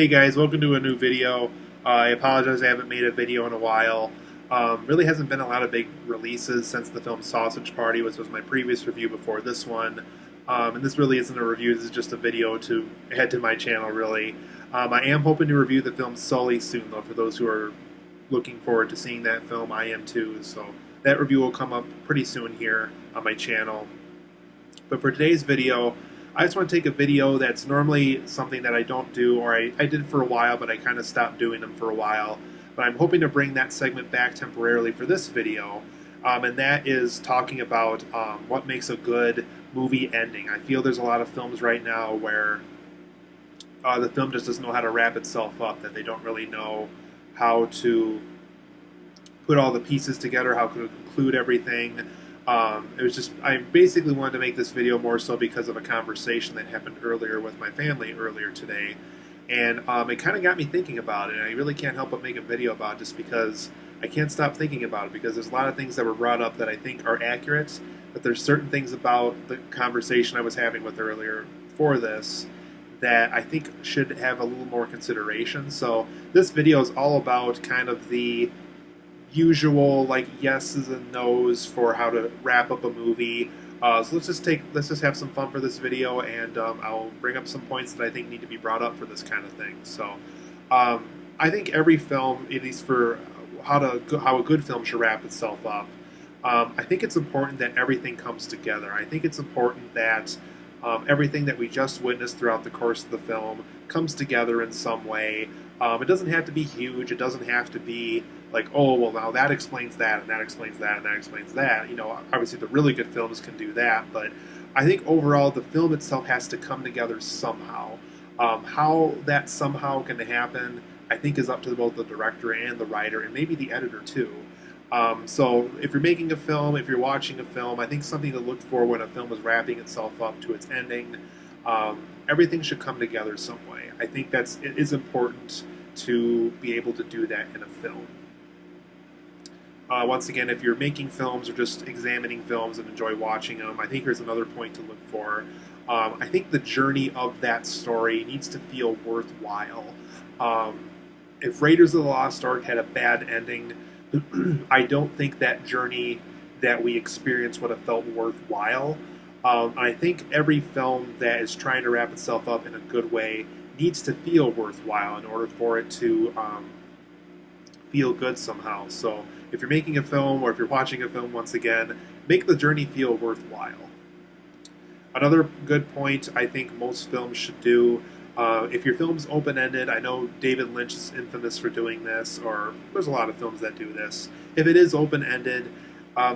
Hey guys, welcome to a new video. I apologize I haven't made a video in a while. Really hasn't been a lot of big releases since the film Sausage Party, which was my previous review before this one. And this really isn't a review, this is just a video to head to my channel, really. I am hoping to review the film Sully soon, though, for those who are looking forward to seeing that film. I am too, so that review will come up pretty soon here on my channel. But for today's video, I just want to take a video that's normally something that I don't do, or I did for a while, but I kind of stopped doing them for a while. But I'm hoping to bring that segment back temporarily for this video, and that is talking about what makes a good movie ending. I feel there's a lot of films right now where the film just doesn't know how to wrap itself up, that they don't really know how to put all the pieces together, how to conclude everything. It was just, I basically wanted to make this video more so because of a conversation that happened earlier with my family earlier today. And it kind of got me thinking about it, and I really can't help but make a video about it just because I can't stop thinking about it, because there's a lot of things that were brought up that I think are accurate, but there's certain things about the conversation I was having with her earlier for this that I think should have a little more consideration. So this video is all about kind of the usual like yeses and nos for how to wrap up a movie. So let's just have some fun for this video, and I'll bring up some points that I think need to be brought up for this kind of thing. So I think every film, at least for how a good film should wrap itself up, I think it's important that everything comes together. I think it's important that everything that we just witnessed throughout the course of the film comes together in some way. It doesn't have to be huge. It doesn't have to be like, oh, well, now that explains that, and that explains that, and that explains that. You know, obviously the really good films can do that, but I think overall the film itself has to come together somehow. How that somehow can happen, I think, is up to both the director and the writer, and maybe the editor too. So if you're making a film, if you're watching a film, I think something to look for when a film is wrapping itself up to its ending, everything should come together some way. I think it is important to be able to do that in a film. Once again, if you're making films or just examining films and enjoy watching them, I think here's another point to look for. I think the journey of that story needs to feel worthwhile. If Raiders of the Lost Ark had a bad ending, I don't think that journey that we experienced would have felt worthwhile. I think every film that is trying to wrap itself up in a good way needs to feel worthwhile in order for it to feel good somehow. So if you're making a film, or if you're watching a film, once again, make the journey feel worthwhile. Another good point I think most films should do, if your film's open-ended, I know David Lynch is infamous for doing this, or there's a lot of films that do this. If it is open-ended,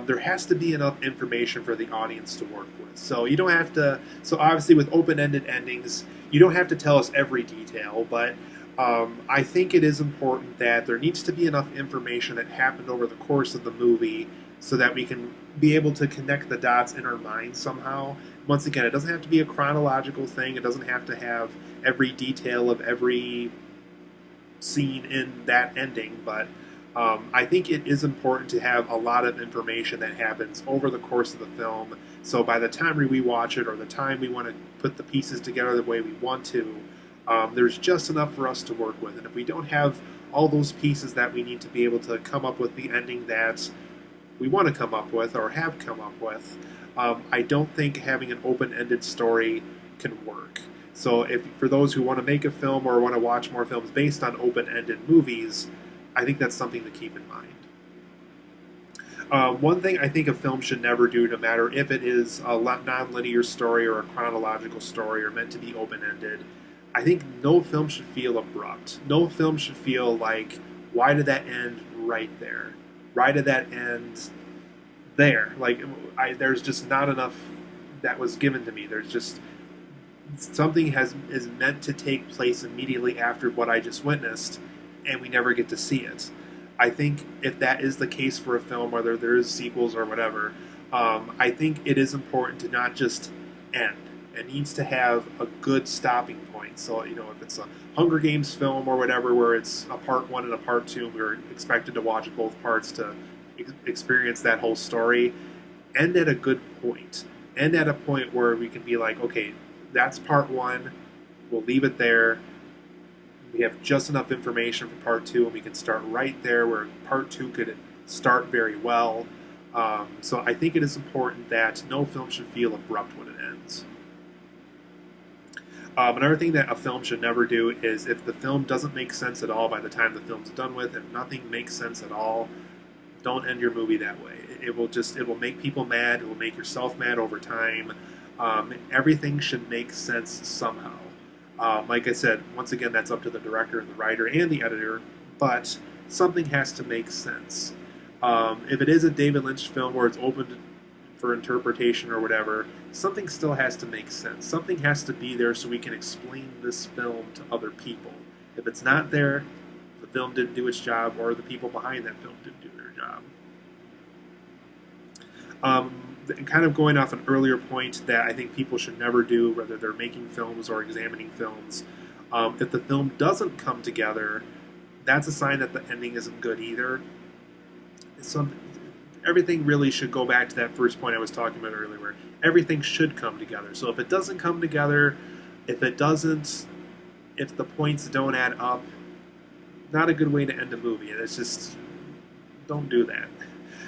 there has to be enough information for the audience to work with. So you don't have to, so obviously with open-ended endings, you don't have to tell us every detail, but I think it is important that there needs to be enough information that happened over the course of the movie so that we can be able to connect the dots in our minds somehow. Once again, it doesn't have to be a chronological thing. It doesn't have to have every detail of every scene in that ending, but I think it is important to have a lot of information that happens over the course of the film, so by the time we rewatch it, or the time we want to put the pieces together the way we want to, there's just enough for us to work with. And if we don't have all those pieces that we need to be able to come up with the ending that we want to come up with, or have come up with, I don't think having an open-ended story can work. So if for those who want to make a film or want to watch more films based on open-ended movies, I think that's something to keep in mind. One thing I think a film should never do, no matter if it is a non-linear story or a chronological story or meant to be open-ended, I think no film should feel abrupt. No film should feel like, why did that end right there? Why did that end there? Like, there's just not enough that was given to me. There's just something is meant to take place immediately after what I just witnessed, and we never get to see it. I think if that is the case for a film, whether there is sequels or whatever, I think it is important to not just end. It needs to have a good stopping point. So, you know, if it's a Hunger Games film or whatever, where it's a part one and a part two, and we're expected to watch both parts to experience that whole story, end at a good point. End at a point where we can be like, okay, that's part one, we'll leave it there. We have just enough information for part 2, and we can start right there where part 2 could start very well. So I think it is important that no film should feel abrupt when it ends. Another thing that a film should never do is if the film doesn't make sense at all by the time the film's done with, if nothing makes sense at all, don't end your movie that way. It will make people mad. It will make yourself mad over time. Everything should make sense somehow. Like I said, once again, that's up to the director and the writer and the editor, but something has to make sense. If it is a David Lynch film where it's open for interpretation or whatever, something still has to make sense. Something has to be there so we can explain this film to other people. If it's not there, the film didn't do its job, or the people behind that film didn't do their job. And kind of going off an earlier point that I think people should never do, whether they're making films or examining films, if the film doesn't come together, that's a sign that the ending isn't good either. Everything really should go back to that first point I was talking about earlier, where everything should come together. So if it doesn't come together, if the points don't add up, not a good way to end a movie. And it's just, don't do that.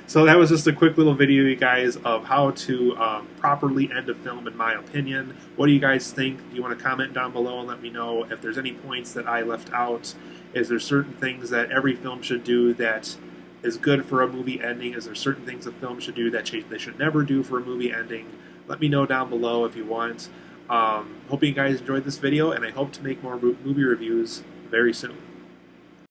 So that was just a quick little video, you guys, of how to properly end a film, in my opinion. What do you guys think? Do you want to comment down below and let me know if there's any points that I left out? Is there certain things that every film should do that is good for a movie ending? Is there certain things a film should do that they should never do for a movie ending? Let me know down below if you want. Hope you guys enjoyed this video, and I hope to make more movie reviews very soon.